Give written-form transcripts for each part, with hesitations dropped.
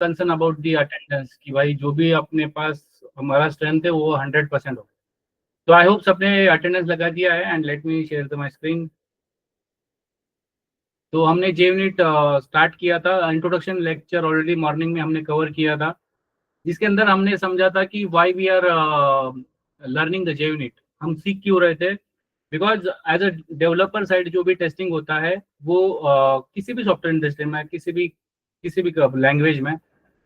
Concern about the attendance कि भाई जो भी अपने पास हमारा स्ट्रेंथ है वो 100% हो। तो आई होप सबने अटेंडेंस लगा दिया है and let me share the my screen. तो हमने जेवनीट स्टार्ट किया था, इंट्रोडक्शन लेक्चर ऑलरेडी मॉर्निंग में हमने कवर किया था, जिसके अंदर हमने समझा था कि why we are learning the JUnit, हम सीख क्यों रहे थे। Because as a developer side जो भी टेस्टिंग होता है वो किसी भी सॉफ्टवेयर इंडस्ट्री में, किसी भी लैंग्वेज में,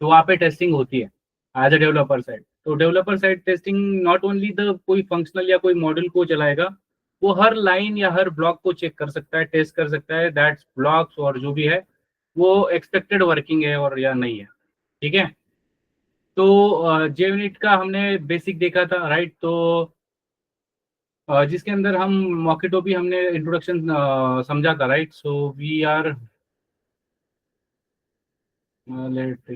तो वहाँ पे टेस्टिंग होती है एज अ डेवलपर साइड। तो developer side testing not only the कोई फंक्शनल या कोई मॉड्यूल को चलाएगा, वो हर लाइन या हर ब्लॉक को चेक कर सकता है, टेस्ट कर सकता है दैट्स ब्लॉक्स और जो भी है वो एक्सपेक्टेड वर्किंग है और या नहीं है। ठीक है। तो जेवनिट का हमने बेसिक देखा था, राइट। तो जिसके अंदर हम मॉकेटो भी हमने इंट्रोडक्शन समझा था, right. So we are let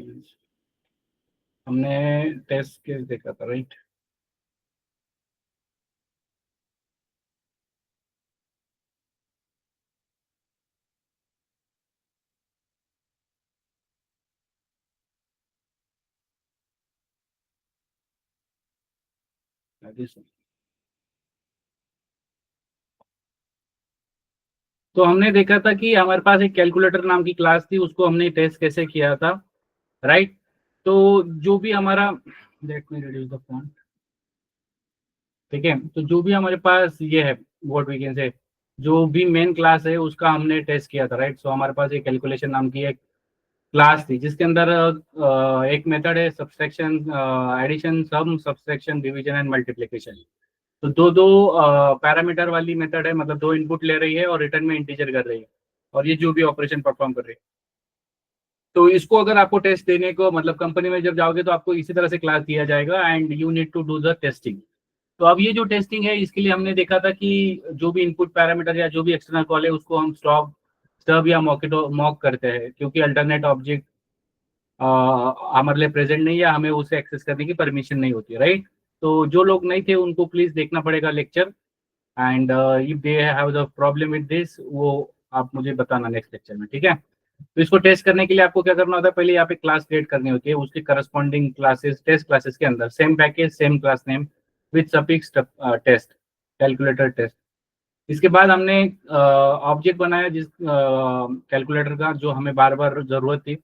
हमने टेस्ट केस देखा था, राइट। तो हमने देखा था कि हमारे पास एक कैलकुलेटर नाम की क्लास थी, उसको हमने टेस्ट कैसे किया था, राइट। तो जो भी हमारा, let me reduce the font. ठीक है। तो जो भी हमारे पास ये है, व्हाट वी कैन से, जो भी मेन क्लास है उसका हमने टेस्ट किया था, राइट। सो हमारे पास एक कैलकुलेशन नाम की एक क्लास थी, जिसके अंदर एक मेथड है subtraction, addition, sum, subtraction, division and multiplication. तो दो दो पैरामीटर वाली मेथड है, मतलब दो इनपुट ले रही है और रिटर्न में इंटीजर कर रही है, और ये जो भी ऑपरेशन परफॉर्म कर रही है। तो इसको अगर आपको टेस्ट देने को, मतलब कंपनी में जब जाओगे तो आपको इसी तरह से क्लास दिया जाएगा and you need to do the testing. तो अब ये जो टेस्टिंग है इसके लिए हमने देखा था कि जो भी इनपुट पैरामीटर या जो भी एक्सटर्नल कॉल है उसको हम स्टब या मॉक करते हैं, क्योंकि अल्टरनेट ऑब्जेक्ट हमारे लिए प्रेजेंट नहीं है, हमें उसे एक्सेस करने की परमिशन नहीं होती, राइट। तो जो लोग नहीं थे उनको प्लीज देखना पड़ेगा lecture, and if they have the problem with this, वो आप मुझे बताना नेक्स्ट लेक्चर में, ठीक है। तो इसको टेस्ट करने के लिए आपको क्या करना होता है, पहले यहाँ पे क्लास क्रिएट करनी होती है, उसकी करस्पॉन्डिंग क्लासेस, टेस्ट क्लासेस के अंदर same package same class name with suffix test, calculator test. इसके बाद हमने ऑब्जेक्ट बनाया जिस कैलकुलेटर का, जो हमें बार बार जरूरत थी।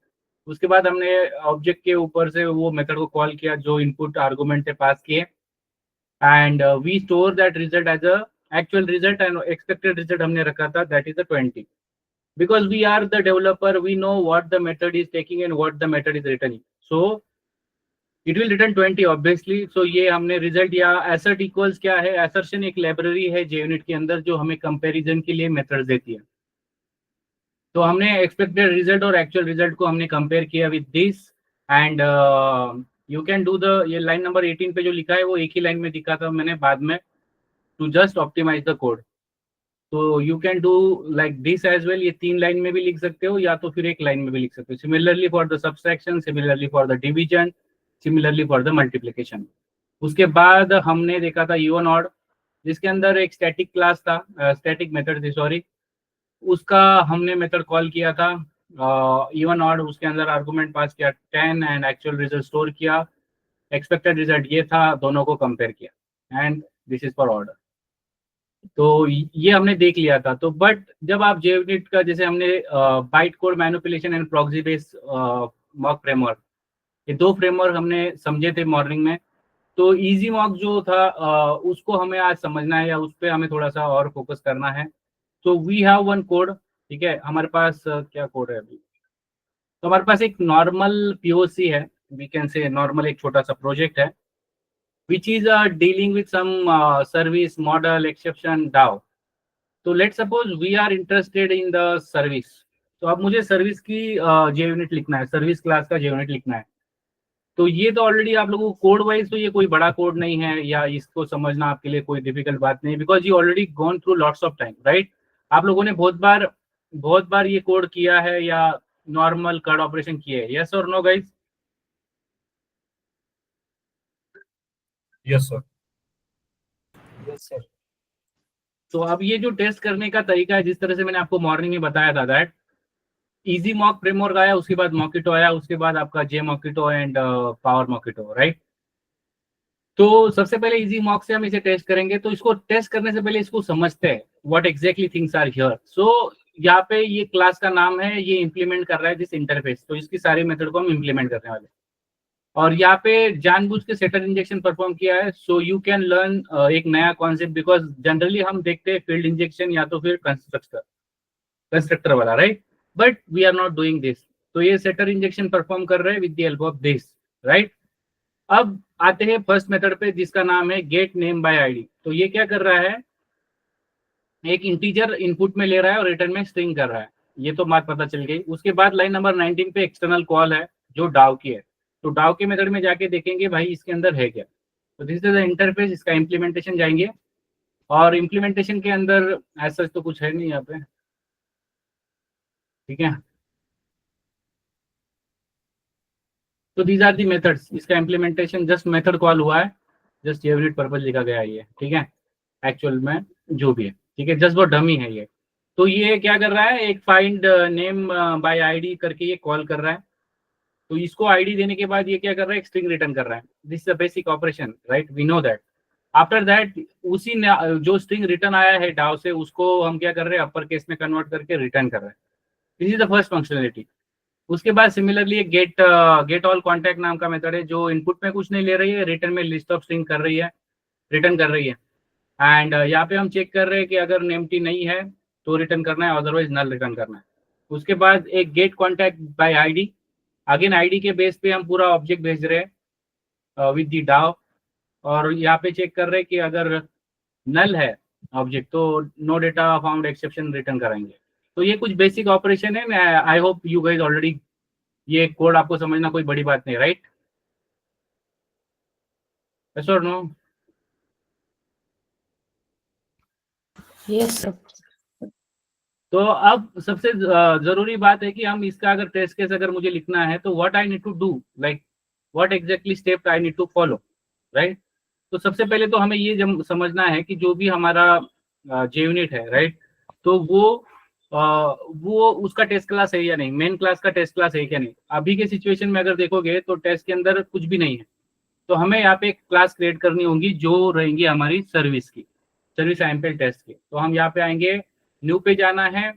उसके बाद हमने ऑब्जेक्ट के ऊपर से वो मेथड को कॉल किया जो इनपुट आर्गुमेंट है पास किए, and we store that result as a actual result, and expected result हमने रखा था that is the 20, because we are the developer, we know what the method is taking and what the method is returning, so it will return 20 obviously। so ये हमने result या assert equals क्या है, assertion एक library है JUnit के अंदर जो हमें कंपैरिजन के लिए मेथड्स देती है। तो हमने एक्सपेक्टेड रिजल्ट और एक्चुअल रिजल्ट को हमने कंपेयर किया with this, and you can do the, ये लाइन नंबर 18 पे जो लिखा है वो एक ही लाइन में दिखा था मैंने बाद में, to just optimize the code. तो you can do like this as well, ये 3 लाइन में भी लिख सकते हो या तो फिर एक लाइन में भी लिख सकते हो, similarly for the subtraction, similarly for the division, similarly for the multiplication. उसके बाद हमने देखा था इवन ऑड, जिसके अंदर एक स्टैटिक क्लास था, स्टैटिक मेथड थी सॉरी, उसका हमने मेथड कॉल किया था इवन ऑड। उसके अंदर आर्गुमेंट पास किया 10 एंड एक्चुअल रिजल्ट स्टोर किया, एक्सपेक्टेड रिजल्ट ये था, दोनों को कंपेयर किया, and this is for order. तो ये हमने देख लिया था। तो बट जब आप जेवनिट का, जैसे हमने byte code manipulation and proxy based mock framework, ये दो फ्रेमवर्क हमने समझे थे मॉर्निंग में। तो इजी मॉक जो था उसको हमें आज समझना है या उस पर हमें थोड़ा सा और फोकस करना है। तो वी हैव वन कोड, ठीक है। हमारे पास क्या कोड है अभी, तो हमारे पास एक नॉर्मल पीओसी है, वी कैन से नॉर्मल एक छोटा सा प्रोजेक्ट है which is dealing with some service model exception DAO। तो let suppose we are interested in the service, तो अब मुझे सर्विस की JUnit लिखना है, सर्विस क्लास का JUnit लिखना है। तो ये तो ऑलरेडी आप लोगों को कोड वाइज तो ये कोई बड़ा कोड नहीं है, या इसको समझना आपके लिए कोई डिफिकल्ट बात नहीं, because you already gone through lots of time, right. आप लोगों ने बहुत बार ये कोड किया है या नॉर्मल कार्ड ऑपरेशन किए है, यस और no guys. Yes sir. Yes sir. तो अब ये जो टेस्ट करने का तरीका है, जिस तरह से मैंने आपको मॉर्निंग में बताया था दैट इजी मॉक फ्रेमवर्क आया, उसके बाद मॉकिटो आया, उसके बाद आपका जे मॉकिटो एंड पावर मॉकिटो, राइट। तो सबसे पहले इजी मॉक से हम इसे टेस्ट करेंगे। तो इसको टेस्ट करने से पहले इसको समझते हैं what exactly things are here. So यहाँ पे ये क्लास का नाम है, ये इंप्लीमेंट कर रहा है दिस इंटरफेस, तो इसकी सारी मेथड को हम इंप्लीमेंट करने वाले हैं। और यहाँ पे जानबूझ के सेटर इंजेक्शन परफॉर्म किया है, सो यू कैन लर्न एक नया कॉन्सेप्ट, बिकॉज जनरली हम देखते हैं फील्ड इंजेक्शन या तो फिर कंस्ट्रक्टर वाला, right, but we are not doing this. तो ये सेटर इंजेक्शन परफॉर्म कर रहे हैं with the help of this, right. अब आते हैं फर्स्ट मेथड पे जिसका नाम है गेट नेम बाय आईडी। तो ये क्या कर रहा है, एक इंटीजर इनपुट में ले रहा है और रिटर्न में स्ट्रिंग कर रहा है। ये तो बात पता चल गई। उसके बाद लाइन नंबर 19 पे एक्सटर्नल कॉल है जो डाव की है। तो डाव के मेथड में जाके देखेंगे भाई इसके अंदर है क्या। तो दिस इज द इंटरफेस, इसका इम्प्लीमेंटेशन जाएंगे। और इम्प्लीमेंटेशन के अंदर ऐसा तो कुछ है नहीं यहाँ पे, ठीक है। तो दीज आर दी मेथड्स, इसका इम्प्लीमेंटेशन जस्ट मेथड कॉल हुआ है, जस्ट यूनिट पर्पज लिखा गया है ये, ठीक है। एक्चुअल में जो भी है, ठीक है, जस्ट वो डमी है ये। तो ये क्या कर रहा है, एक फाइंड नेम बाय आईडी करके ये कॉल कर रहा है। तो इसको आईडी देने के बाद ये क्या कर रहा है, एक स्ट्रिंग रिटर्न कर रहा है। This is a basic operation, right, we know that. After that उसी जो स्ट्रिंग रिटर्न आया है डाव से, उसको हम क्या कर रहे हैं, अपर केस में कन्वर्ट करके रिटर्न कर रहे हैं। This is the first functionality. उसके बाद सिमिलरली एक गेट ऑल कॉन्टैक्ट नाम का मेथड है जो इनपुट में कुछ नहीं ले रही है, रिटर्न में लिस्ट ऑफ स्ट्रिंग कर रही है, रिटर्न कर रही है। एंड यहाँ पे हम चेक कर रहे हैं कि अगर नेमटी नहीं है तो रिटर्न करना है, अदरवाइज नल रिटर्न करना है। उसके बाद एक get contact by ID, again ID के बेस पे हम पूरा ऑब्जेक्ट भेज रहे हैं विद दी डाव। और यहाँ पे चेक कर रहे हैं कि अगर नल है ऑब्जेक्ट तो no data found exception return कराएंगे। तो ये कुछ बेसिक ऑपरेशन है। I hope you guys already, ये कोड आपको समझना कोई बड़ी बात नहीं, राइट, यस और नो। Yes sir. तो अब सबसे जरूरी बात है कि हम इसका अगर टेस्ट केस अगर मुझे लिखना है तो what I need to do, like what exactly step I need to follow, right. तो सबसे पहले तो हमें ये समझना है कि जो भी हमारा जे यूनिट है, राइट, तो वो उसका टेस्ट क्लास है या नहीं, मेन क्लास का टेस्ट क्लास है क्या नहीं। अभी के सिचुएशन में अगर देखोगे तो टेस्ट के अंदर कुछ भी नहीं है। तो हमें यहाँ पे एक क्लास क्रिएट करनी होगी जो रहेंगी हमारी सर्विस की, सर्विस एम्पल टेस्ट की। तो हम यहाँ पे आएंगे, न्यू पे जाना है।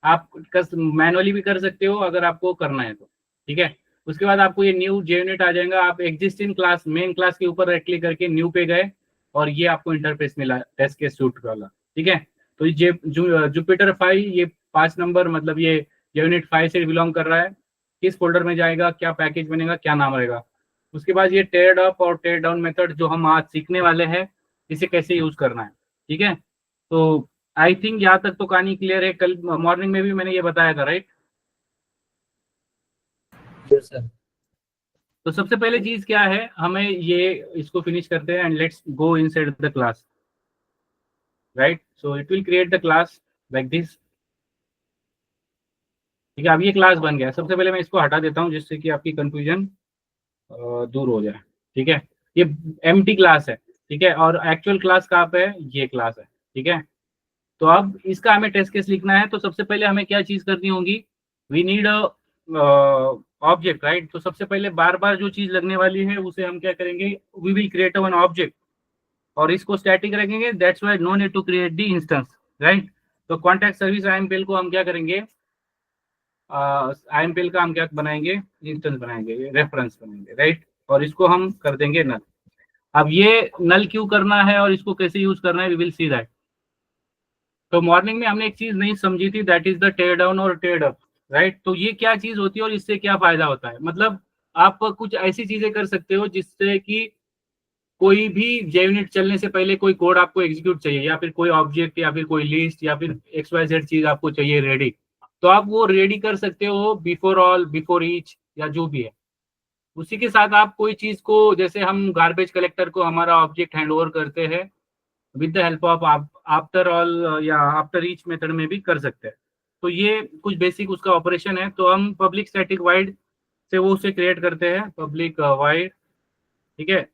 आप मैनुअली भी कर सकते हो अगर आपको करना है तो, ठीक है। उसके बाद आपको ये न्यू जे यूनिट आ जाएगा, आप एग्जिस्टिंग क्लास मेन क्लास के ऊपर राइट क्लिक करके न्यू पे गए और ये आपको इंटरफेस मिला टेस्ट के सूट वाला, ठीक है। तो ये जुपिटर 5, ये 5 नंबर, मतलब ये यूनिट 5 से बिलोंग कर रहा है। किस फोल्डर में जाएगा, क्या पैकेज बनेगा, क्या नाम रहेगा। उसके बाद ये टेयर अप और टेयर डाउन मेथड जो हम आज सीखने वाले हैं, इसे कैसे यूज करना है, ठीक है। तो आई थिंक यहाँ तक तो कहानी क्लियर है। कल मॉर्निंग में भी मैंने ये बताया था, राइट। Yes sir. तो सबसे पहले चीज क्या है, हमें ये इसको फिनिश करते हैं and let's go inside the class, right. So it will create the class like this, ठीक है। अब ये क्लास बन गया। सबसे पहले मैं इसको हटा देता हूँ जिससे कि आपकी कंफ्यूजन दूर हो जाए, ठीक है। ये एम्प्टी क्लास है, ठीक है, और एक्चुअल क्लास कहाँ पे है, ये क्लास है, ठीक है। तो अब इसका हमें टेस्ट केस लिखना है। तो सबसे पहले हमें क्या चीज करनी होगी, we need a object, right. तो सबसे पहले बार बार जो चीज लगने वाली है उसे हम क्या करेंगे, we will create one object और इसको स्टैटिक रखेंगे। That's why no need to create the instance, right. तो कॉन्टैक्ट सर्विस आईएमपीएल को हम क्या करेंगे, आईएमपीएल का हम क्या बनाएंगे, इंस्टेंस बनाएंगे, रेफरेंस बनाएंगे, राइट। और इसको हम कर देंगे नल। अब ये नल क्यों करना है और इसको कैसे यूज करना है, वी विल सी दैट। तो मॉर्निंग में हमने एक चीज नहीं समझी थी, that is the tear down और टेयर अप, राइट। तो ये क्या चीज होती है और इससे क्या फायदा होता है, मतलब आप कुछ ऐसी चीजें कर सकते हो जिससे कि कोई भी जे यूनिट चलने से पहले कोई कोड आपको एग्जीक्यूट चाहिए, या फिर कोई ऑब्जेक्ट या फिर कोई लिस्ट या फिर एक्स वाई जेड चीज आपको चाहिए रेडी, तो आप वो रेडी कर सकते हो बिफोर ऑल, बिफोर ईच, या जो भी है। उसी के साथ आप कोई चीज को, जैसे हम गार्बेज कलेक्टर को हमारा ऑब्जेक्ट हैंड ओवर करते हैं with the help of after all या आफ्टर ईच मेथड में भी कर सकते हैं। तो ये कुछ बेसिक उसका ऑपरेशन है। तो हम पब्लिक स्टैटिक वाइड से वो उसे क्रिएट करते हैं, पब्लिक वाइड, ठीक है।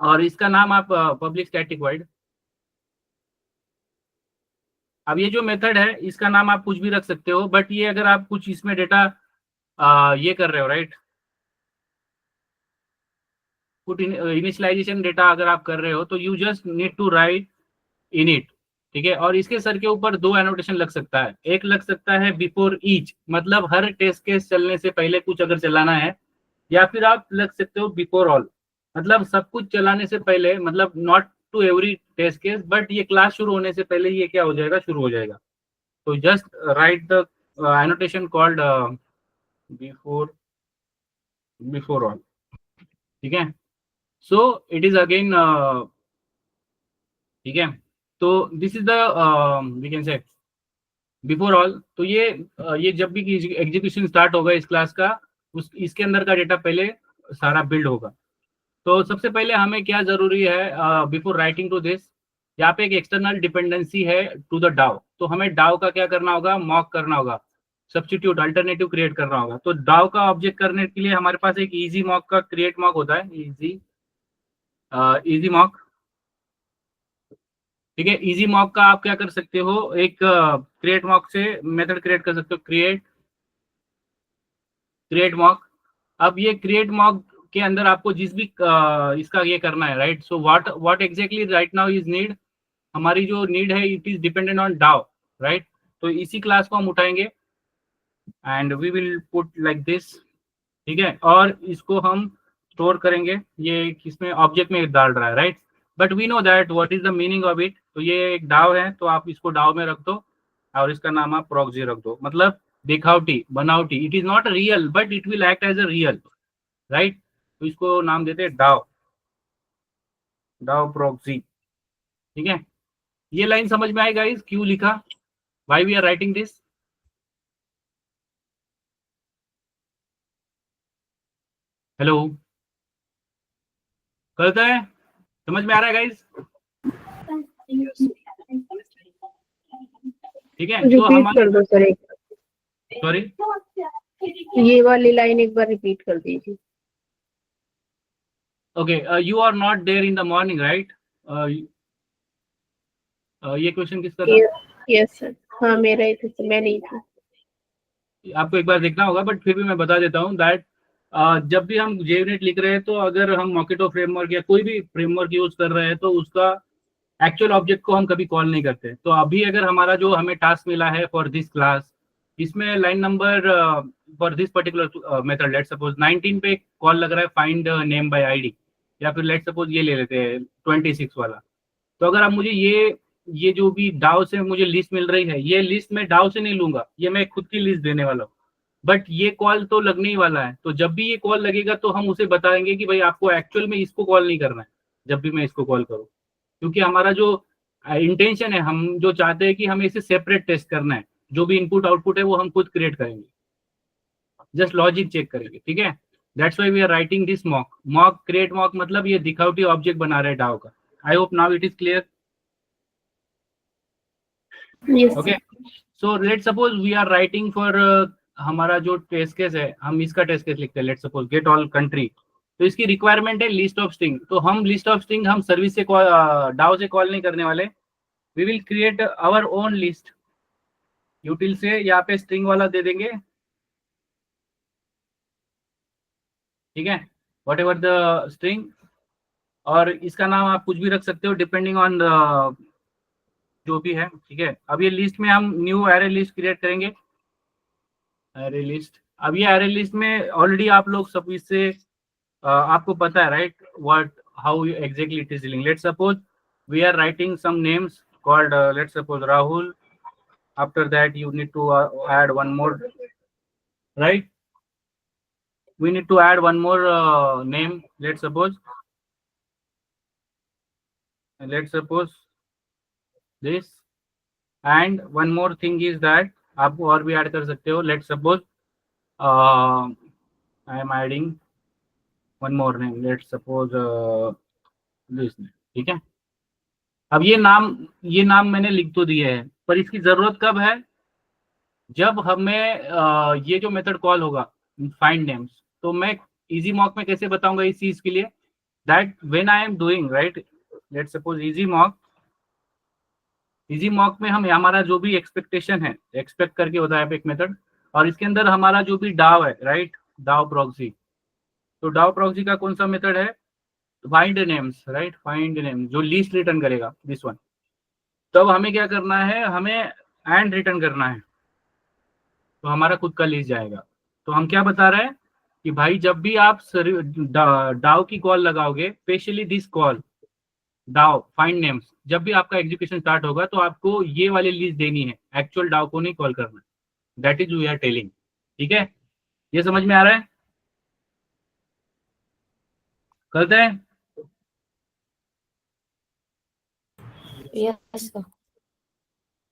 और इसका नाम आप पब्लिक स्टैटिक वाइड, अब ये जो मेथड है इसका नाम आप कुछ भी रख सकते हो, बट ये अगर आप कुछ इसमें डेटा ये कर रहे हो, राइट, पुट इनिशियलाइजेशन डेटा अगर आप कर रहे हो तो you just need to write in it, ठीक है। और इसके सर के ऊपर दो एनोटेशन लग सकता है, एक लग सकता है बिफोर ईच, मतलब हर टेस्ट केस चलने से पहले कुछ अगर चलाना है, या फिर आप लग सकते हो बिफोर ऑल, मतलब सब कुछ चलाने से पहले, मतलब not to every test case, but ये क्लास शुरू होने से पहले ये क्या हो जाएगा, शुरू हो जाएगा। तो just write the annotation called before before all, ठीक है। सो इट इज अगेन, ठीक है। तो this is the we can say before all. तो ये जब भी एग्जीक्यूशन स्टार्ट होगा इस क्लास का, उस इसके अंदर का डेटा पहले सारा बिल्ड होगा। तो सबसे पहले हमें क्या जरूरी है, बिफोर राइटिंग टू दिस, यहाँ पे एक एक्सटर्नल डिपेंडेंसी है टू द डाउ, तो हमें डाउ का क्या करना होगा, मॉक करना होगा, सब्स्टिट्यूट अल्टरनेटिव क्रिएट करना होगा। तो डाउ का ऑब्जेक्ट करने के लिए हमारे पास एक इजी मॉक का क्रिएट मॉक होता है, इजी मॉक, ठीक है। इजी मॉक का आप क्या कर सकते हो, एक क्रिएट मॉक से मेथड क्रिएट कर सकते हो, क्रिएट मॉक। अब ये क्रिएट मॉक के अंदर आपको जिस भी इसका ये करना है, right. So what exactly right now is need, हमारी जो नीड है it is dependent on DAO, right. तो इसी क्लास को हम उठाएंगे and we will put like this, ठीक है। और इसको हम स्टोर करेंगे, ये किसमें, ऑब्जेक्ट में डाल रहा है, right. But we know that what is the meaning of it. तो ये एक डाव है, तो आप इसको डाव में रख दो और इसका नाम आप प्रॉक्सी रख दो, मतलब दिखावटी बनावटी, it is not real but it will act as a real, right. तो इसको नाम देते हैं डाव, डाव प्रॉक्सी, ठीक है। ये लाइन समझ में आएगा इस क्यों लिखा, why we are writing this. Hello, करता है, समझ में आ रहा है गाइस, ठीक है। तो रिपीट हम कर दो सर एक, सॉरी, ये वाली लाइन एक बार रिपीट कर दीजिए। Okay, you are not there in the morning, right. ये क्वेश्चन किसका था, यस सर, हाँ मेरा ही था, मैं नहीं थी। आपको एक बार देखना होगा, बट फिर भी मैं बता देता हूँ दैट जब भी हम जेवनेट लिख रहे हैं, तो अगर हम मॉकेटो फ्रेमवर्क या कोई भी फ्रेमवर्क यूज कर रहे हैं, तो उसका एक्चुअल ऑब्जेक्ट को हम कभी कॉल नहीं करते। तो अभी अगर हमारा जो हमें टास्क मिला है फॉर दिस क्लास, इसमें line number for this particular method, let suppose 19 पे कॉल लग रहा है, फाइंड नेम बाय आईडी, या फिर लेट सपोज ये ले लेते हैं 26 वाला। तो अगर आप मुझे ये जो भी डाव से मुझे लिस्ट मिल रही है, ये लिस्ट मैं डाव से नहीं लूंगा, ये मैं खुद की लिस्ट देने वाला हूँ। बट ये कॉल तो लगने ही वाला है, तो जब भी ये कॉल लगेगा तो हम उसे बताएंगे कि भाई आपको एक्चुअल में इसको कॉल नहीं करना है जब भी मैं इसको कॉल करूँ, क्योंकि हमारा जो इंटेंशन है, हम जो चाहते हैं कि हमें इसे सेपरेट टेस्ट करना है, जो भी इनपुट आउटपुट है वो हम खुद क्रिएट करेंगे, जस्ट लॉजिक चेक करेंगे, ठीक है। That's why we are writing this mock create mock, मतलब ये दिखावटी ऑब्जेक्ट बना रहे डाव का। I hope now it is clear, yes okay. So let suppose we are writing for, हमारा जो टेस्ट केस है, हम इसका टेस्ट केस लिखते हैं, let suppose get all country. तो इसकी रिक्वायरमेंट है लिस्ट ऑफ स्ट्रिंग, तो हम लिस्ट ऑफ स्ट्रिंग हम सर्विस से डाउ से कॉल नहीं करने वाले, we will create our own list util से, यहाँ पे स्ट्रिंग वाला दे देंगे, ठीक है, वट एवर द स्ट्रिंग। और इसका नाम आप कुछ भी रख सकते हो डिपेंडिंग ऑन जो भी है, ठीक है। अब ये लिस्ट में हम न्यू एरे लिस्ट क्रिएट करेंगे, एरे लिस्ट। अब ये एरे लिस्ट में ऑलरेडी आप लोग सब इससे आपको पता है, right, what how exactly it is dealing. Let suppose we are writing some names called let suppose Rahul, after that you need to add one more, right, we need to add one more name, let's suppose this, and one more thing is that आप और भी add कर सकते हो, late suppose I am adding one more name, let suppose this name, ठीक है। अब ये नाम मैंने लिख तो दिए हैं, पर इसकी जरूरत कब है, जब हमें ये जो मेथड कॉल होगा फाइंड नेम्स, तो मैं इजी मॉक में कैसे बताऊंगा इस चीज के लिए, that when I am doing, right, let suppose easy easy mock में हम हमारा जो भी एक्सपेक्टेशन है, एक्सपेक्ट करके होता है एक मेथड, और इसके अंदर हमारा जो भी डाव है, राइट, डाव प्रॉक्सी। तो डाव प्रॉक्सी का कौन सा मेथड है, find names, right, find name, जो लीस्ट रिटर्न करेगा, दिस वन। तब हमें क्या करना है, हमें एंड रिटर्न करना है, तो हमारा खुद का लिस्ट जाएगा। तो हम क्या बता रहे हैं कि भाई जब भी आप डाव की कॉल लगाओगे, specially this call DAO find names, जब भी आपका एग्जीक्यूशन स्टार्ट होगा तो आपको ये वाली लिस्ट देनी है, एक्चुअल डाव को नहीं कॉल करना है। That is we are telling. ठीक है, ये समझ में आ रहा है? करते हैं। Yes sir.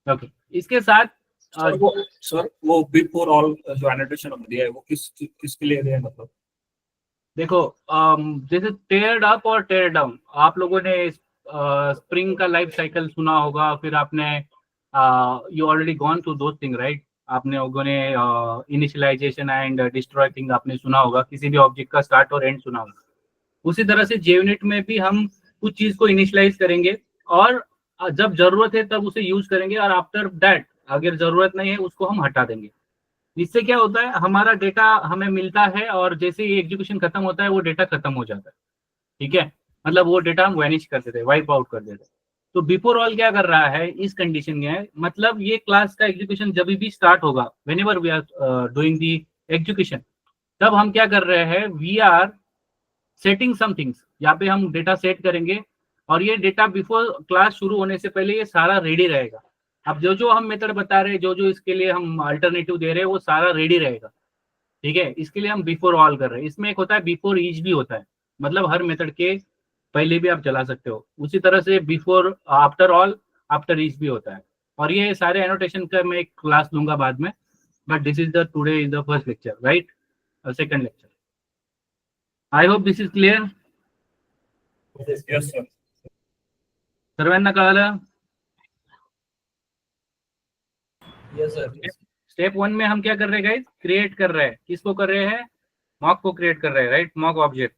ओके, इसके साथ सर वो बिफोर ऑल जो एनोटेशन हमने दिया है वो किसके लिए दिया है, मतलब? देखो, जैसे टेयर अप और टेयर डाउन, आप लोगों ने स्प्रिंग का लाइफ साइकिल सुना होगा, फिर आपने you already gone through those thing, right. आपने लोगों ने इनिशियलाइजेशन एंड डिस्ट्रॉय थिंग आपने सुना होगा, किसी भी ऑब्जेक्ट का स्टार्ट और एंड सुना होगा। उसी तरह से JUnit में भी हम कुछ चीज को इनिशियलाइज करेंगे और जब जरूरत है तब उसे यूज करेंगे, और आफ्टर दैट अगर जरूरत नहीं है उसको हम हटा देंगे। इससे क्या होता है, हमारा डेटा हमें मिलता है और जैसे ही एग्जीक्यूशन खत्म होता है वो डेटा खत्म हो जाता है। ठीक है, मतलब वो डेटा हम वैनिश कर देते हैं, वाइप आउट कर देते हैं। तो बिफोर ऑल क्या कर रहा है इस कंडीशन में, मतलब ये क्लास का एग्जीक्यूशन जब भी स्टार्ट होगा, whenever we are doing the execution, तब हम क्या कर रहे हैं, we are setting some things. यहाँ पे हम डेटा सेट करेंगे और ये डेटा बिफोर क्लास शुरू होने से पहले ये सारा रेडी रहेगा। अब जो जो हम मेथड बता रहे हैं, जो जो इसके लिए हम अल्टरनेटिव दे रहे हैं, वो सारा रेडी रहेगा। ठीक है, इसके लिए हम बिफोर ऑल कर रहे हैं। इसमें एक होता है बिफोर ईच भी होता है, मतलब हर मेथड के पहले भी आप चला सकते हो। उसी तरह से before after all, after each भी होता है। और ये सारे एनोटेशन का मैं एक क्लास लूंगा बाद में, but this is the today is the first lecture, right, second lecture. I hope this is clear. Yes sir. सर्वांना कळालं? Yes sir. स्टेप 1 में हम क्या कर रहे हैं गाइस, क्रिएट कर रहे हैं। किसको कर रहे हैं, मॉक को क्रिएट कर रहे हैं, राइट, मॉक ऑब्जेक्ट।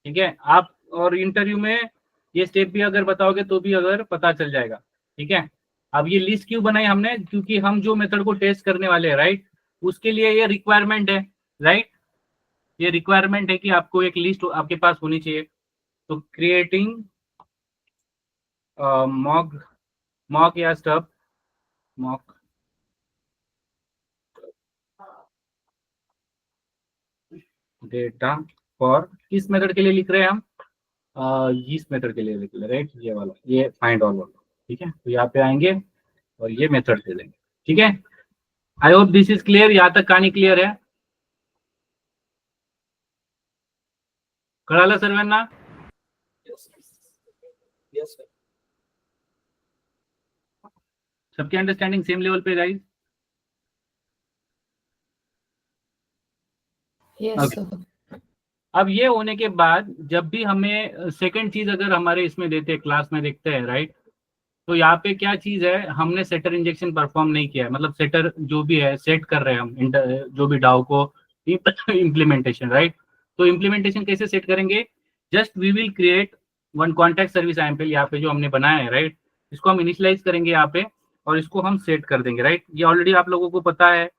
ठीक है, आप और इंटरव्यू में ये स्टेप भी अगर बताओगे तो भी अगर पता चल जाएगा। ठीक है, अब ये लिस्ट क्यों बनाई हमने, क्योंकि हम जो मेथड को टेस्ट करने वाले हैं, राइट, उसके लिए ये रिक्वायरमेंट है, राइट, ये रिक्वायरमेंट है कि आपको एक लिस्ट आपके पास होनी चाहिए। तो क्रिएटिंग मॉक या स्टब, मॉक डेटा फॉर, किस मेथड के लिए लिख रहे हैं हम, इस मेथड के लिए लिख रहे हैं, राइट, ये वाला, ये फाइंड ऑल वाला। ठीक है, तो यहाँ पे आएंगे और ये मेथड दे देंगे। ठीक है, I hope this is clear. यहाँ तक कहानी क्लियर है? कळालं सर्वांना? Yes sir. सबकी अंडरस्टैंडिंग सेम लेवल पे गाइस? Yes sir. अब ये होने के बाद जब भी हमें सेकंड चीज अगर हमारे इसमें देते हैं, क्लास में देखते हैं, राइट, तो यहाँ पे क्या चीज है, हमने सेटर इंजेक्शन परफॉर्म नहीं किया है, मतलब सेटर जो भी है सेट कर रहे हैं हम, जो भी डाउ को इम्प्लीमेंटेशन, राइट। तो इम्प्लीमेंटेशन कैसे सेट करेंगे, just we will create one contact service IAML यहाँ पे जो हमने बनाया है, राइट, इसको हम इनिशियलाइज करेंगे यहाँ पे और इसको हम सेट कर देंगे, राइट। ये ऑलरेडी आप लोगों को पता है,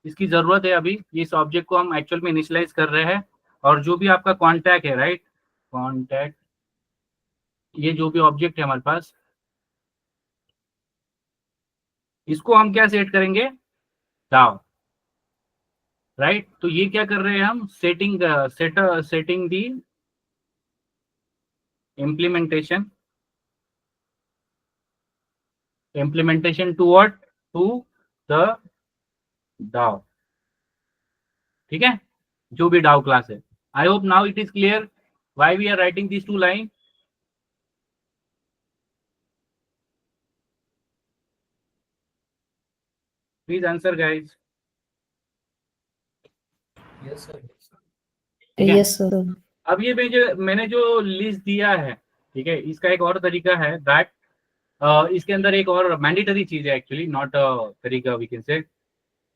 इसकी जरूरत है अभी, इस ऑब्जेक्ट को हम एक्चुअल में इनिशियलाइज कर रहे हैं। और जो भी आपका कॉन्टैक्ट है, राइट, कॉन्टैक्ट, ये जो भी ऑब्जेक्ट है हमारे पास, इसको हम क्या सेट करेंगे, डाउ, राइट। तो ये क्या कर रहे हैं हम, setting the implementation to what, to the DAO। ठीक है, जो भी DAO क्लास है। I hope now it is clear why we are writing this 2 line. Please answer guys. Yes sir. Yes sir. अब ये मैंने जो लिस्ट दिया है, ठीक है, इसका एक और तरीका है दैट इसके अंदर एक और मैंडेटरी चीज है, एक्चुअली नॉट तरीका, we can say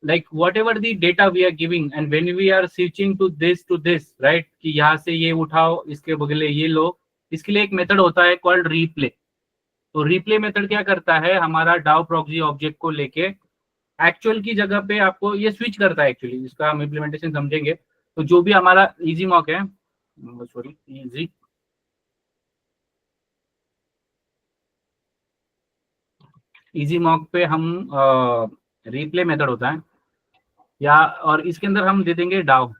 like whatever the data we are giving and when we are switching to this, right, कि यहाँ से ये उठाओ, इसके बगले ये लो, इसके लिए एक मेथड होता है कॉल्ड रीप्ले। तो रिप्ले मेथड क्या करता है, हमारा डाउ प्रॉक्सी ऑब्जेक्ट को लेके एक्चुअल की जगह पे आपको ये स्विच करता है एक्चुअली, इसका हम इम्प्लीमेंटेशन समझेंगे। तो जो भी हमारा इजी मॉक है, सॉरी इजी मॉक पे हम रिप्ले मेथड होता है या, और इसके अंदर हम दे देंगे डाउ।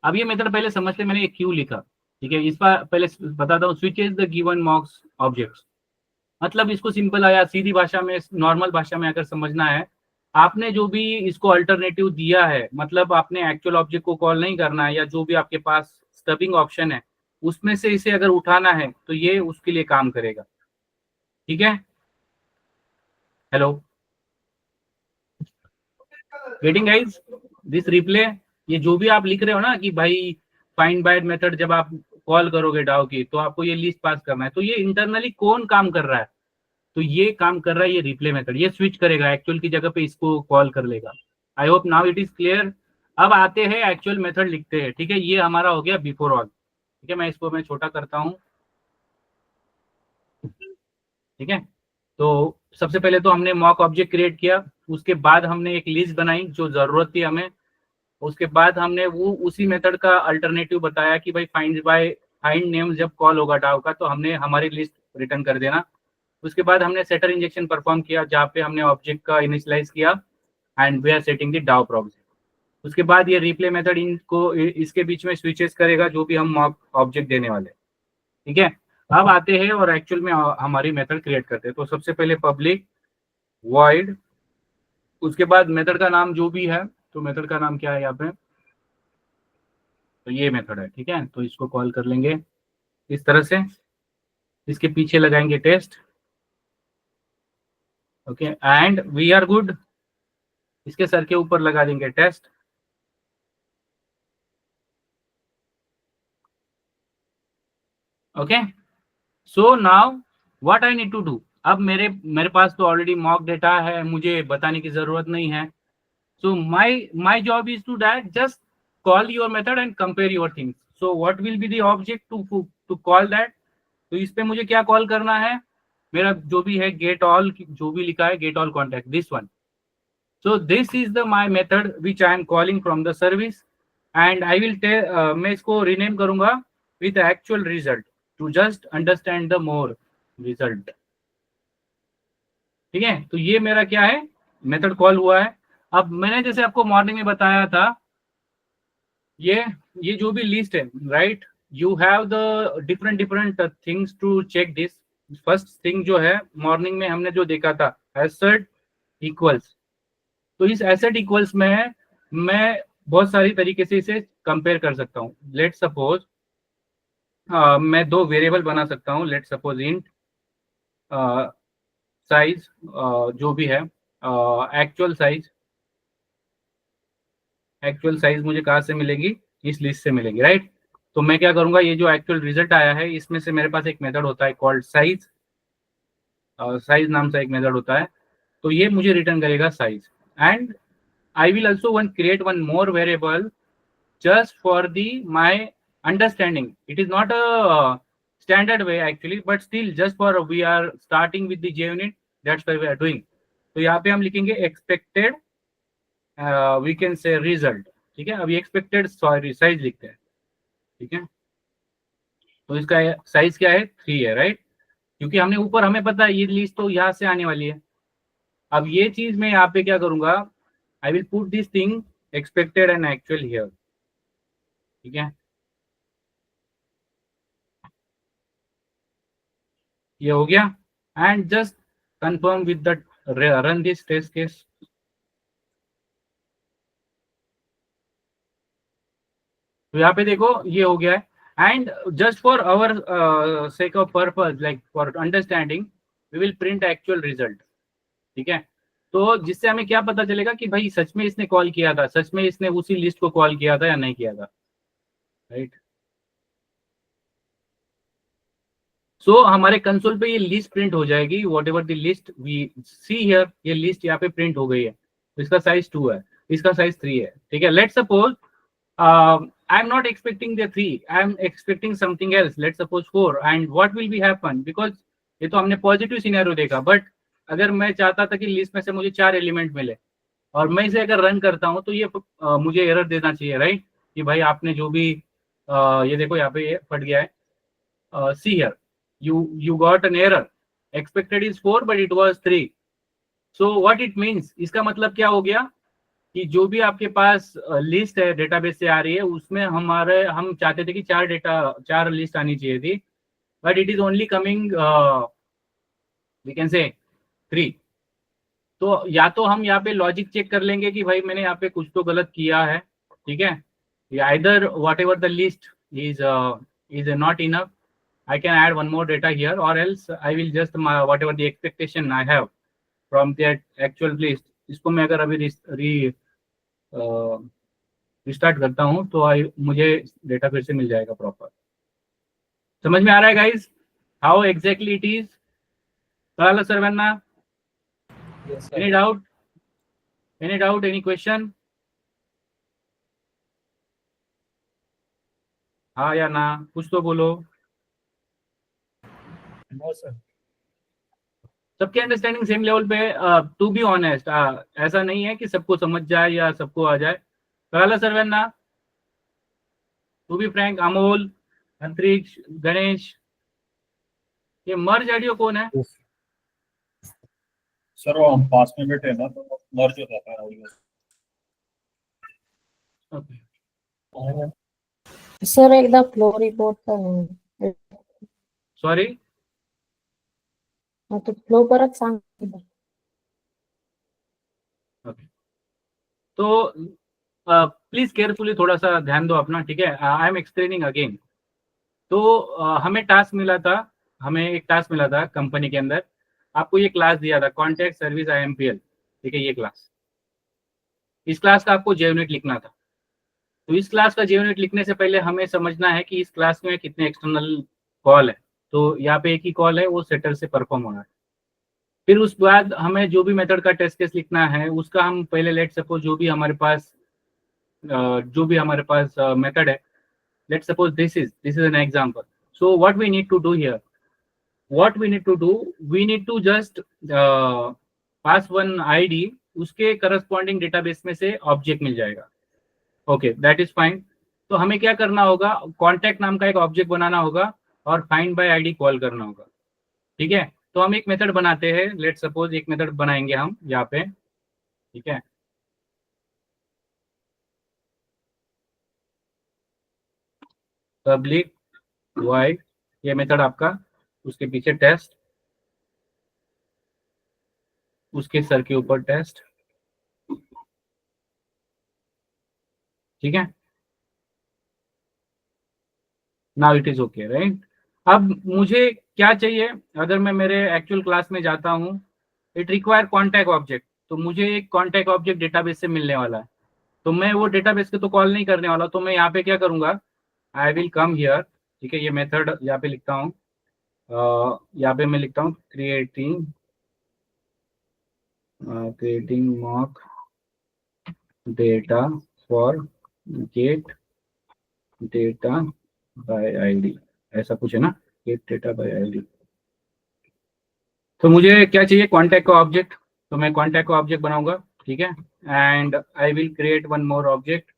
अब ये मेथड पहले समझते, मैंने ये क्यों लिखा, ठीक है, इस पर पहले बताता हूँ। स्विचेस द गिवन मॉक्स ऑब्जेक्ट्स, मतलब इसको सिंपल आया सीधी भाषा में, नॉर्मल भाषा में अगर समझना है, आपने जो भी इसको अल्टरनेटिव दिया है, मतलब आपने एक्चुअल ऑब्जेक्ट को कॉल नहीं करना है, या जो भी आपके पास स्टबिंग ऑप्शन है उसमें से इसे अगर उठाना है तो ये उसके लिए काम करेगा, ठीक है। Hello, getting guys this replay? ये जो भी आप लिख रहे हो ना कि भाई फाइंड बाय मेथड जब आप कॉल करोगे डाउ की तो आपको ये लिस्ट पास करना है, तो ये इंटरनली कौन काम कर रहा है, तो ये काम कर रहा है ये रिप्ले मेथड, ये स्विच करेगा एक्चुअल की जगह पे, इसको कॉल कर लेगा। आई hope now it is clear. अब आते हैं एक्चुअल मेथड लिखते हैं, ठीक है, ये हमारा हो गया बिफोर ऑल, ठीक है। मैं इसको मैं छोटा करता हूँ, ठीक है। तो सबसे पहले तो हमने मॉक ऑब्जेक्ट क्रिएट किया, उसके बाद हमने एक लिस्ट बनाई जो जरूरत थी हमें, उसके बाद हमने वो उसी मेथड का अल्टरनेटिव बताया कि भाई फाइंड नेम जब कॉल होगा डाउ का तो हमने हमारी लिस्ट रिटर्न कर देना। उसके बाद हमने सेटर इंजेक्शन परफॉर्म किया जहाँ पे हमने ऑब्जेक्ट का इनिशियलाइज किया and we are setting the DAO proxy. उसके बाद ये रिप्ले मेथड इनको इसके बीच में स्विचेस करेगा जो भी हम मॉक ऑब्जेक्ट देने वाले, ठीक है। अब आते हैं और एक्चुअल में हमारी मेथड क्रिएट करते हैं। तो सबसे पहले पब्लिक वॉइड, उसके बाद मेथड का नाम जो भी है, तो मेथड का नाम क्या है यहाँ पे, तो ये मेथड है, ठीक है। तो इसको कॉल कर लेंगे इस तरह से, इसके पीछे लगाएंगे test, okay, and we are good, इसके सर के ऊपर लगा देंगे test, okay. So now what I need to do, अब मेरे पास तो ऑलरेडी मॉक डेटा है, मुझे बताने की जरूरत नहीं है। सो my job is to that just call your method and compare your things. So what will be the object to call that? तो इस पे मुझे क्या कॉल करना है, मेरा जो भी है गेट ऑल, जो भी लिखा है get all contact, this one. So this is the my method which I am calling from the service and I will मैं इसको रीनेम करूंगा with actual result to just understand the more result, ठीक है। तो ये मेरा क्या है, मेथड कॉल हुआ है। अब मैंने जैसे आपको मॉर्निंग में बताया था, ये जो भी लिस्ट है, right, you have the different things to check this. First thing जो है मॉर्निंग में हमने जो देखा था एसेट इक्वल्स, तो इस एसेट इक्वल्स में मैं बहुत सारी तरीके से इसे कंपेयर कर सकता हूँ। लेट सपोज मैं दो वेरिएबल बना सकता हूँ, लेट सपोज इंट साइज, जो भी है एक्चुअल साइज मुझे कहाँ से मिलेगी, इस लिस्ट से मिलेगी, राइट। तो मैं क्या करूंगा, ये जो एक्चुअल रिजल्ट आया है इसमें से मेरे पास एक मेथड होता है कॉल्ड साइज, साइज नाम से एक मेथड होता है, तो ये मुझे रिटर्न करेगा size. And I will also create one more variable just for my understanding. It is not a standard way actually, but still just for we are starting with the JUnit, that's why we are doing. तो यहाँ पे हम लिखेंगे expected we can say result, ठीक है। अभी expected size लिखते हैं, ठीक है। तो इसका साइज क्या है, 3 है, राइट, क्योंकि हमने ऊपर हमें पता है ये लिस्ट तो यहाँ से आने वाली है। अब ये चीज मैं यहाँ पे क्या करूंगा, I will put this thing expected and actual here, ठीक है। ये हो गया and just confirm with the run this test case. तो यहाँ पे देखो ये हो गया है and just for our sake of purpose, like for understanding, we will print actual result, ठीक है। तो जिससे हमें क्या पता चलेगा कि भाई सच में इसने कॉल किया था, सच में इसने उसी लिस्ट को कॉल किया था या नहीं किया था, राइट। सो हमारे कंसोल पे ये लिस्ट प्रिंट हो जाएगी, whatever the list we see here, ये लिस्ट यहाँ पे प्रिंट हो गई है। तो इसका साइज 2 है, इसका साइज 3 है, ठीक है। Let suppose I am not expecting the 3, I am expecting something else, let's suppose 4, and what will be happen, because ये तो हमने पॉजिटिव सिनेरियो देखा, बट अगर मैं चाहता था कि लिस्ट में से मुझे 4 एलिमेंट मिले और मैं इसे अगर रन करता हूं तो ये मुझे एरर देना चाहिए, राइट, कि भाई आपने जो भी ये देखो यहाँ पे ये फट गया है, see here you got an error, expected is 4 but it was 3. so what it means, इसका मतलब क्या हो गया कि जो भी आपके पास लिस्ट है डेटाबेस से आ रही है उसमें हम चाहते थे कि 4 लिस्ट आनी चाहिए थी, but it is only coming we can say 3. तो या तो हम यहाँ पे लॉजिक चेक कर लेंगे कि भाई मैंने यहाँ पे कुछ तो गलत किया है, ठीक है, या either what ever the list is not enough, I can add one more data here, or else I will just whatever the expectation I have from that actual list, इसको मैं अगर अभी रिस्टार्ट करता हूँ तो मुझे डेटा फिर से मिल जाएगा प्रॉपर. समझ में आ रहा है guys how exactly it is? कळालं सर्वांना? Yes, any doubt any question? हाँ या ना, कुछ तो बोलो. No, sir. सबके अंडरस्टैंडिंग सेम लेवल पे? टू बी ऑनेस्ट ऐसा नहीं है कि सबको समझ जाए या सबको आ जाए. कळालं सर्वांना? टू बी फ्रैंक, अमोल, अंतरिक्ष, गणेश, ये मर्ज ऑडियो कौन है? सर वो हम पास में बैठे हैं ना तो मर्ज हो जाता है ऑडियो. ओके, सर एकदा फ्लो रिपोर्ट तर सॉरी. तो फ्लो परत सांग. ओके, तो प्लीज केयरफुली थोड़ा सा ध्यान दो अपना, ठीक है. I am explaining again. तो हमें एक टास्क मिला था कंपनी के अंदर. आपको ये क्लास दिया था कॉन्टैक्ट सर्विस IMPL, ठीक है, ये क्लास. इस क्लास का आपको JUnit लिखना था. तो इस क्लास का JUnit लिखने से पहले हमें समझना है कि इस क्लास में कितने एक्सटर्नल कॉल है. तो यहाँ पे एक ही कॉल है, वो सेटर से परफॉर्म होना है. फिर उस बाद हमें जो भी मेथड का टेस्ट केस लिखना है उसका हम पहले लेट सपोज जो भी हमारे पास मेथड है, let's suppose this is an example. So what we need to do here, we need to just pass one ID, उसके करस्पॉन्डिंग डेटाबेस में से ऑब्जेक्ट मिल जाएगा. Okay, that is fine. तो हमें क्या करना होगा, कॉन्टैक्ट नाम का एक ऑब्जेक्ट बनाना होगा और फाइंड बाय ID कॉल करना होगा, ठीक है. तो हम एक मेथड बनाते हैं, लेट सपोज एक मेथड बनाएंगे हम यहाँ पे, ठीक है. पब्लिक वाइड, ये मेथड आपका, उसके पीछे टेस्ट, उसके सर के ऊपर टेस्ट, ठीक है. Now it is okay, right. अब मुझे क्या चाहिए, अगर मैं मेरे एक्चुअल क्लास में जाता हूँ, इट रिक्वायर कॉन्टैक्ट ऑब्जेक्ट. तो मुझे एक कॉन्टैक्ट ऑब्जेक्ट डेटाबेस से मिलने वाला है. तो मैं वो डेटाबेस के तो कॉल नहीं करने वाला. तो मैं यहाँ पे क्या करूँगा, आई विल कम हियर, ठीक है. ये मेथड यहाँ पे लिखता हूँ, यहाँ पे मैं लिखता हूँ creating mock data for gate data bye ID, ऐसा कुछ है ना, गेट डेटा बाय ID. तो मुझे क्या चाहिए, कॉन्टैक्ट का ऑब्जेक्ट. तो मैं कॉन्टैक्ट का ऑब्जेक्ट बनाऊंगा, ठीक है. And I will create one more object,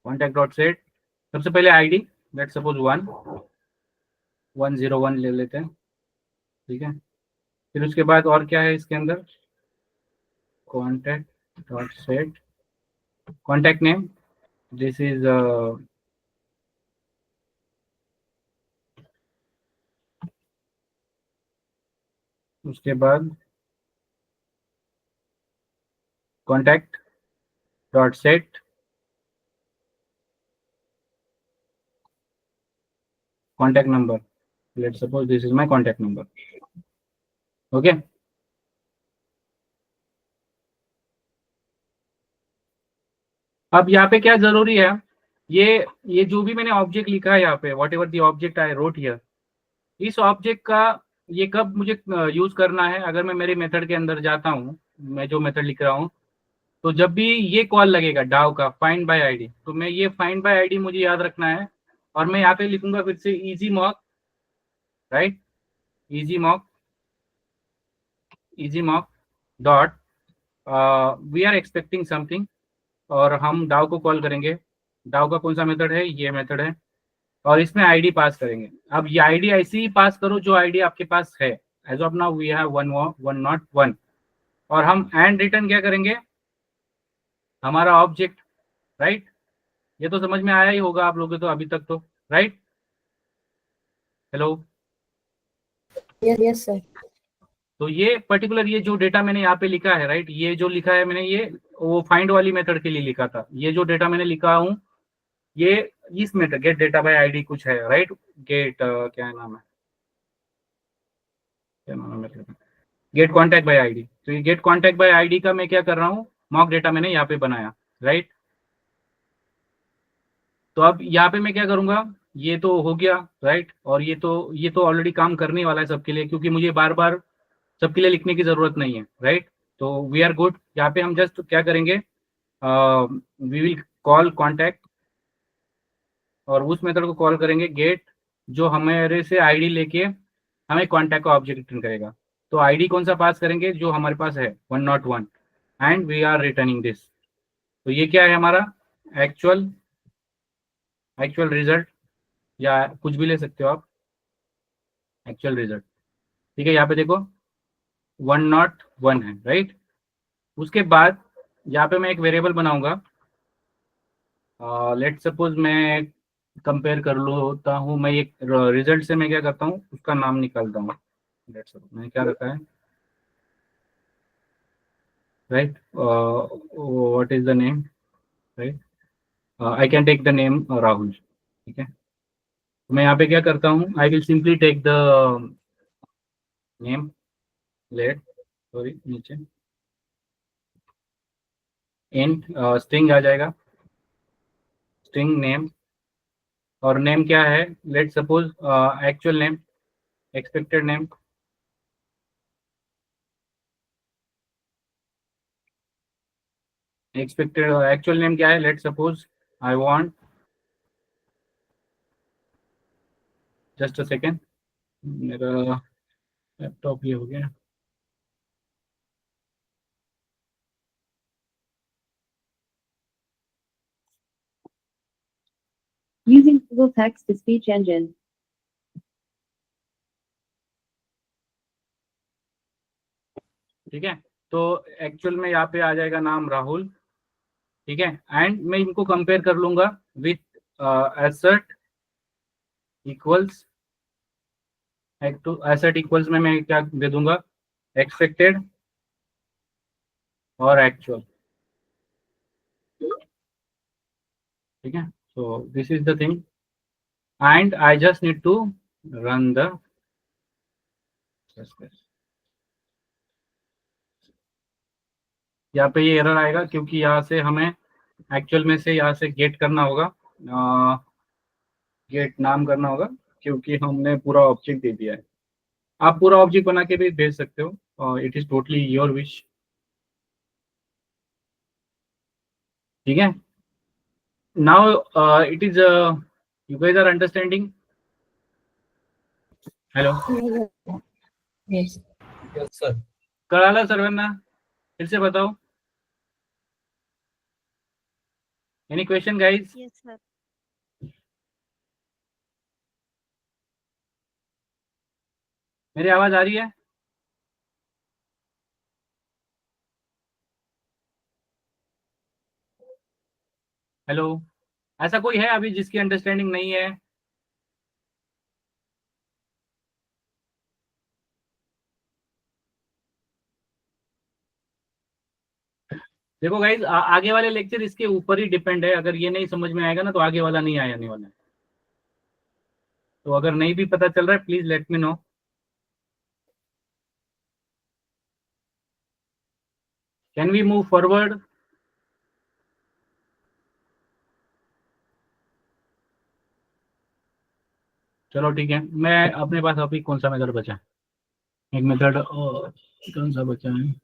contact dot set. सबसे पहले ID, लेट्स सपोज 101 ले लेते हैं, ठीक है. फिर उसके बाद और क्या है इसके अंदर, contact dot set, contact name, this is उसके बाद contact dot set contact number. Let's suppose this is my contact number. Okay, अब यहाँ पे क्या जरूरी है, ये जो भी मैंने ऑब्जेक्ट लिखा है यहाँ पे, what ever the object I wrote here, इस ऑब्जेक्ट का ये कब मुझे यूज करना है, अगर मैं मेरे मेथड के अंदर जाता हूँ, मैं जो मेथड लिख रहा हूँ, तो जब भी ये कॉल लगेगा डाउ का फाइंड बाय आईडी, तो मैं ये फाइंड बाय आईडी मुझे याद रखना है, और मैं यहाँ पे लिखूंगा फिर से easy mock, right, easy mock, easy mock dot we are expecting something, और हम डाउ को कॉल करेंगे। डाउ का कौन सा मेथड है, ये मेथड है, और इसमें आईडी पास करेंगे। अब ये आईडी ऐसी ही पास करो जो आईडी आपके पास है। As of now we have 101, और हम एंड रिटर्न क्या करेंगे, हमारा ऑब्जेक्ट, राइट। ये तो समझ में आया ही होगा आप लोगों को तो अभी तक तो, राइट। हेलो। Yes, sir. तो ये पर्टिकुलर ये जो डेटा मैंने यहाँ पे लिखा है, राइट, ये जो लिखा है मैंने, ये वो फाइंड वाली मेथड के लिए लिखा था। ये जो डेटा मैंने लिखा हूँ, ये इस method gate data bye ID कुछ है, राइट। गेट क्या नाम है, क्या नाम है method, get contact by ID. तो ये गेट कॉन्टैक्ट बाय आईडी का मैं क्या कर रहा हूँ, मॉक डेटा मैंने यहाँ पे बनाया, राइट। तो अब यहाँ पे मैं क्या करूंगा, ये तो हो गया, राइट, और ये तो ऑलरेडी काम करने वाला है सबके लिए, क्योंकि मुझे बार बार सबके लिए लिखने की जरूरत नहीं है, राइट। तो वी आर गुड। यहाँ पे हम जस्ट क्या करेंगे, वी विल कॉल कॉन्टैक्ट, और उस मेथड को कॉल करेंगे गेट, जो हमारे से आईडी लेके हमें कॉन्टैक्ट का ऑब्जेक्ट रिटर्न करेगा। तो आईडी कौन सा पास करेंगे, जो हमारे पास है 101, and we are returning this. तो ये क्या है हमारा एक्चुअल एक्चुअल रिजल्ट, या कुछ भी ले सकते हो आप, एक्चुअल रिजल्ट। ठीक है, यहाँ पे देखो 101 है, राइट। उसके बाद यहाँ पे मैं एक वेरिएबल बनाऊंगा, लेट सपोज मैं कंपेयर कर लेता हूँ, मैं एक रिजल्ट से मैं क्या करता हूँ, उसका नाम निकालता हूँ। लेट सपोज मैंने क्या रखा है, right, what is the name, right, I can take the name Rahul. ठीक है, तो मैं यहाँ पे क्या करता हूँ, I will simply take the name, let, sorry नीचे इंट स्ट्रिंग आ जाएगा, स्ट्रिंग नेम, और नेम क्या है, let suppose actual name, expected name, expected actual name क्या है, let suppose I want, just a second, मेरा लैपटॉप ये हो गया। Using Google Text to Speech Engine. ठीक है, तो एक्चुअल में यहाँ पे आ जाएगा नाम राहुल। ठीक है, एंड मैं इनको कंपेयर कर लूंगा विथ एसर्ट इक्वल्स, एसर्ट इक्वल्स में मैं क्या दे दूंगा, एक्सपेक्टेड और एक्चुअल। ठीक है, so this is the thing, and I just need to run the test. यहाँ पे ये एरर आएगा क्योंकि यहाँ से हमें एक्चुअल में से यहाँ से गेट करना होगा, गेट नाम करना होगा, क्योंकि हमने पूरा ऑब्जेक्ट दे दिया है। आप पूरा ऑब्जेक्ट बना के भी भेज सकते हो, it is totally your wish. ठीक है, now it is you guys are understanding. Hello, Yes. Yes, sir. कळाला सर्वांना, फिर से बताओ, any question guys? Yes, sir. मेरी आवाज आ रही है? हेलो, ऐसा कोई है अभी जिसकी अंडरस्टैंडिंग नहीं है? देखो गाइज, आगे वाले लेक्चर इसके ऊपर ही डिपेंड है। अगर ये नहीं समझ में आएगा ना, तो आगे वाला नहीं आने वाला है। तो अगर नहीं भी पता चल रहा है, please let me know. Can we move forward? चलो ठीक है, मैं अपने पास अभी कौन सा मेथड बचा है, एक मेथड कौन सा बचा है,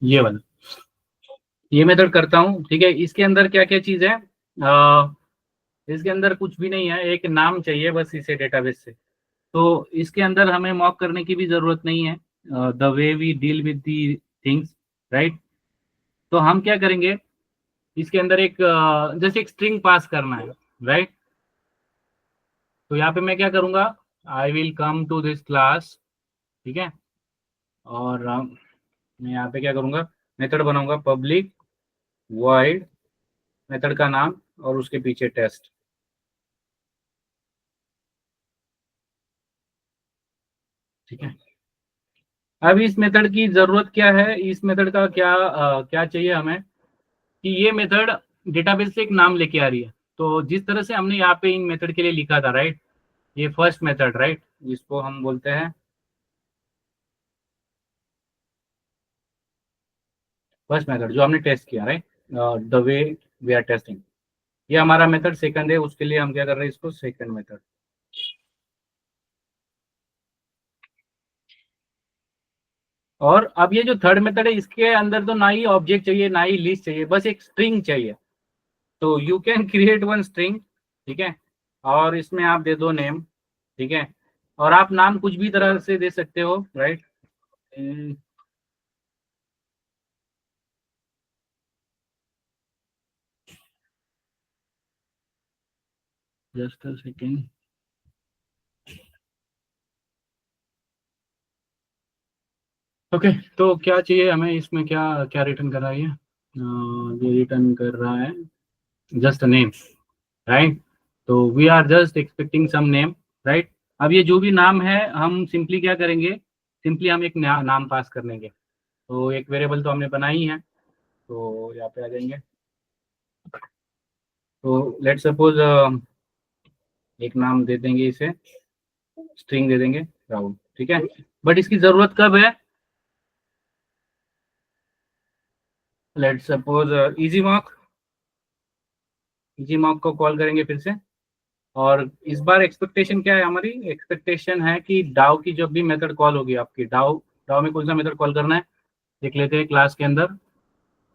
ये वाला, ये मेथड करता हूँ। ठीक है, इसके अंदर क्या क्या चीज है, इसके अंदर कुछ भी नहीं है, एक नाम चाहिए बस इसे डेटाबेस से। तो इसके अंदर हमें मॉक करने की भी जरूरत नहीं है, the way we deal with the things, right. तो हम क्या करेंगे, इसके अंदर एक जैसे एक स्ट्रिंग पास करना है, राइट। तो यहाँ पे मैं क्या करूंगा, I will come to this class, ठीक है, और मैं यहाँ पे क्या करूंगा, मेथड बनाऊंगा पब्लिक वॉइड, मेथड का नाम और उसके पीछे टेस्ट, ठीक है। अब इस मेथड की जरूरत क्या है, इस मेथड का क्या चाहिए हमें, कि ये मेथड डेटाबेस से एक नाम लेके आ रही है। तो जिस तरह से हमने यहाँ पे इन मेथड के लिए लिखा था, राइट, ये फर्स्ट मेथड, राइट, जिसको हम बोलते हैं फर्स्ट मेथड, जो हमने टेस्ट किया, right, the way we are testing, ये हमारा मेथड सेकंड है, उसके लिए हम क्या कर रहे हैं, इसको सेकंड मेथड। और अब ये जो थर्ड मेथड है, इसके अंदर तो ना ही ऑब्जेक्ट चाहिए ना ही लिस्ट चाहिए, बस एक स्ट्रिंग चाहिए। तो you can create one string, ठीक है, और इसमें आप दे दो नेम, ठीक है, और आप नाम कुछ भी तरह से दे सकते हो, right. Just a second. Okay, तो क्या चाहिए हमें, इसमें क्या क्या रिटर्न कर रहा है ये रिटर्न कर रहा है जस्ट अ नेम, राइट। तो we are just expecting some name, right. अब ये जो भी नाम है, हम सिंपली क्या करेंगे, सिंपली हम एक नाम पास कर लेंगे। तो एक वेरिएबल तो हमने बनाई है, तो यहाँ पे आ जाएंगे। तो लेट सपोज एक नाम दे देंगे इसे, स्ट्रिंग दे देंगे राहुल, ठीक है। बट इसकी जरूरत कब है, लेट सपोज इजी मार्क को कॉल करेंगे फिर से। और इस बार एक्सपेक्टेशन क्या है, हमारी एक्सपेक्टेशन है कि डाउ की जब भी मेथड कॉल होगी आपकी, डाउ डाउ में कौन सा मेथड कॉल करना है, देख लेते हैं। क्लास के अंदर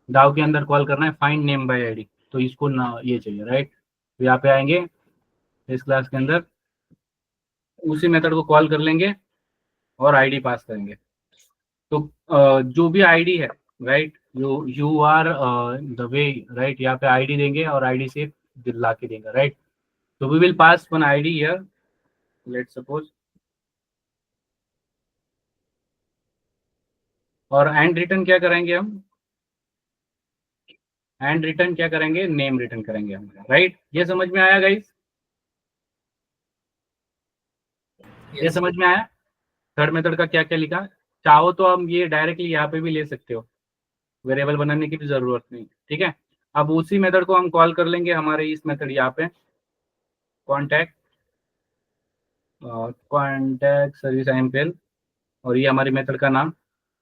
डाउ के अंदर कॉल करना है फाइंड नेम बाय आईडी, तो इसको ना ये चाहिए, राइट। तो यहाँ पे आएंगे इस क्लास के अंदर, उसी मेथड को कॉल कर लेंगे और आईडी पास करेंगे। तो जो भी आईडी है, right, you are the way, right, यहाँ पे आईडी देंगे और आईडी से ला के देंगे, राइट। तो we will pass one ID here, let suppose, और एंड रिटर्न क्या करेंगे हम, एंड रिटर्न क्या करेंगे, नेम रिटर्न करेंगे हम, राइट। ये समझ में आया गाइस, ये समझ में आया थर्ड मेथड का क्या क्या लिखा। चाहो तो हम ये डायरेक्टली यहाँ पे भी ले सकते हो, वेरिएबल बनाने की भी जरूरत नहीं, ठीक है। अब उसी मेथड को हम कॉल कर लेंगे हमारे इस मेथड यहाँ पे, कॉन्टैक्ट कॉन्टैक्ट सर्विस एमपीएल, और ये हमारी मेथड का नाम।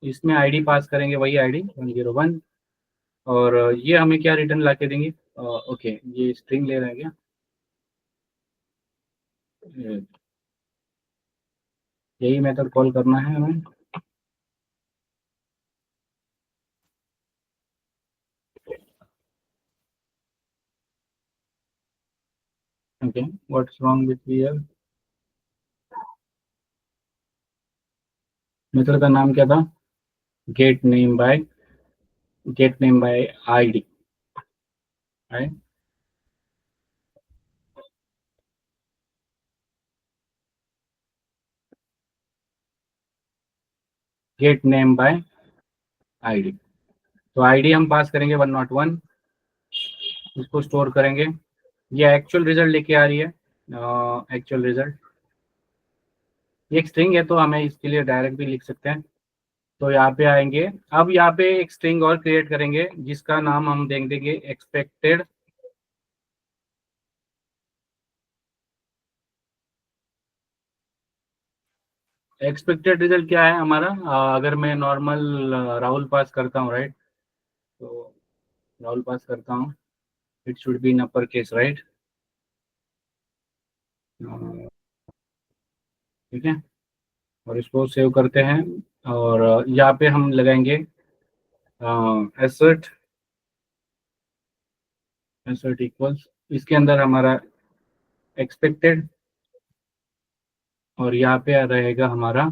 इसमें आईडी पास करेंगे, वही आईडी 101, और ये हमें क्या रिटर्न ला के देंगे, ओके, ये स्ट्रिंग ले रहे हैं क्या, यही मेथड कॉल करना है हमें। Okay, what's wrong with here, method का नाम क्या था, gate name by ID, right. Gate name by ID, तो आईडी हम पास करेंगे 101, इसको स्टोर करेंगे। ये एक्चुअल रिजल्ट लेके आ रही है, एक्चुअल रिजल्ट, ये एक स्ट्रिंग है तो हमें इसके लिए डायरेक्ट भी लिख सकते हैं। तो यहाँ पे आएंगे, अब यहाँ पे एक स्ट्रिंग और क्रिएट करेंगे जिसका नाम हम देंगे एक्सपेक्टेड, एक्सपेक्टेड रिजल्ट क्या है हमारा, अगर मैं नॉर्मल राहुल पास करता हूँ, राइट, तो राहुल पास करता हूँ, it should be in upper case, right. ठीक है, और इसको सेव करते हैं और यहाँ पे हम लगाएंगे एसेट इक्वल्स, इसके अंदर हमारा एक्सपेक्टेड और यहाँ पे रहेगा हमारा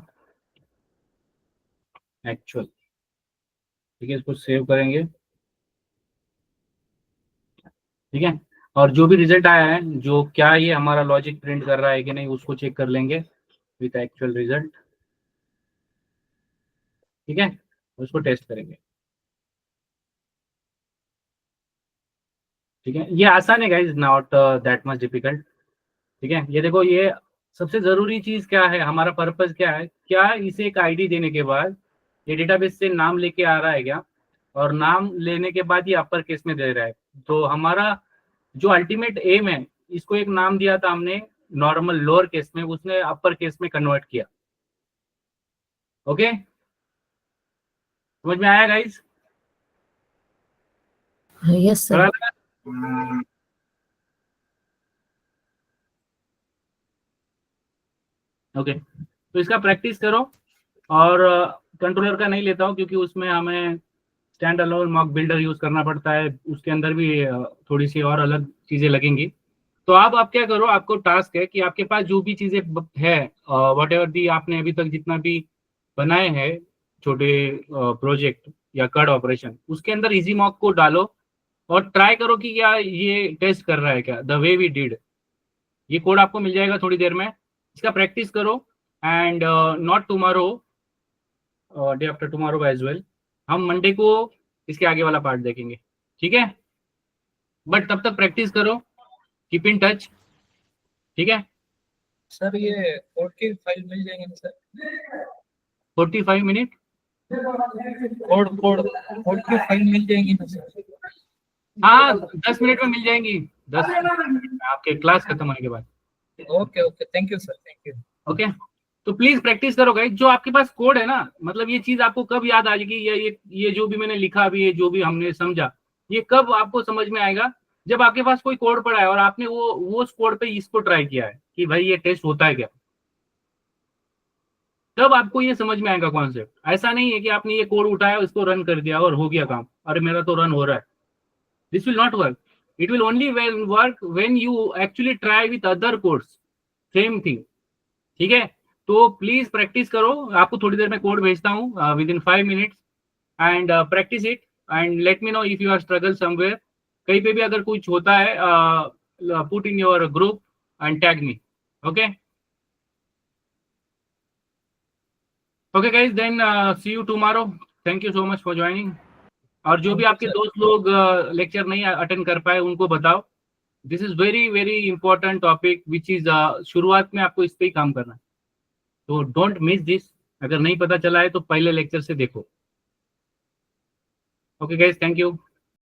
एक्चुअल। ठीक है, इसको सेव करेंगे। ठीक है, और जो भी रिजल्ट आया है, जो क्या ये हमारा लॉजिक प्रिंट कर रहा है कि नहीं, उसको चेक कर लेंगे विथ एक्चुअल रिजल्ट। ठीक है, उसको टेस्ट करेंगे। ठीक है, ये आसान है guys, not that much difficult. ठीक है, ये देखो, ये सबसे जरूरी चीज क्या है, हमारा पर्पस क्या है, क्या इसे एक आईडी देने के बाद ये डेटाबेस से नाम लेके आ रहा है क्या, और नाम लेने के बाद ये अपर केस में दे रहा है। तो हमारा जो अल्टीमेट एम है, इसको एक नाम दिया था हमने नॉर्मल लोअर केस में, उसने अपर केस में कन्वर्ट किया। ओके, समझ में आया गाइज? Yes, sir. ओके, तो इसका प्रैक्टिस करो, और कंट्रोलर का नहीं लेता हूँ क्योंकि उसमें हमें stand alone mock builder use करना पड़ता है, उसके अंदर भी थोड़ी सी और अलग चीजें लगेंगी। तो आप क्या करो, आपको टास्क है कि आपके पास जो भी चीजें है, वट एवर दी आपने अभी तक जितना भी बनाए हैं छोटे प्रोजेक्ट या कड ऑपरेशन, उसके अंदर इजी मॉक को डालो और ट्राई करो कि क्या ये टेस्ट कर रहा है क्या, द वे वी डिड। ये कोड आपको मिल जाएगा थोड़ी देर में, इसका प्रैक्टिस करो। And not tomorrow, day after tomorrow as well, हम मंडे को इसके आगे वाला पार्ट देखेंगे। ठीक है, बट तब तक प्रैक्टिस करो, कीप इन टच। ठीक है सर, ये कोड की फाइल मिल जाएगी ना sir? 45 minute code code code की फाइल मिल जाएगी ना सर? हाँ, 10 मिनट में मिल जाएंगी, 10 आपके क्लास खत्म होने के बाद। Okay okay, thank you sir, thank you. Okay, तो प्लीज प्रैक्टिस करो गाइस। जो आपके पास कोड है ना, मतलब ये चीज आपको कब याद आ जाएगी, ये जो भी मैंने लिखा अभी, ये जो भी हमने समझा, ये कब आपको समझ में आएगा, जब आपके पास कोई कोड पड़ा है और आपने वो उस कोड पे इसको ट्राई किया है कि भाई ये टेस्ट होता है क्या, तब आपको ये समझ में आएगा कॉन्सेप्ट। ऐसा नहीं है कि आपने ये कोड उठाया, इसको रन कर दिया और हो गया काम, अरे मेरा तो रन हो रहा है। This will not work, it will only work when you actually try with other codes, same thing. ठीक है, तो प्लीज प्रैक्टिस करो, आपको थोड़ी देर में कोड भेजता हूँ within 5 minutes, and practice it and let me know if you are struggle somewhere. कहीं पे भी अगर कुछ होता है, put in your group and tag me. Okay okay guys, then see you tomorrow, thank you so much for joining. और जो भी आपके दोस्त लोग लेक्चर नहीं अटेंड कर पाए, उनको बताओ, this is very very important topic which is, शुरुआत में आपको इस पे ही काम करना है, तो डोंट मिस दिस। अगर नहीं पता चला है तो पहले लेक्चर से देखो। Okay guys, thank you.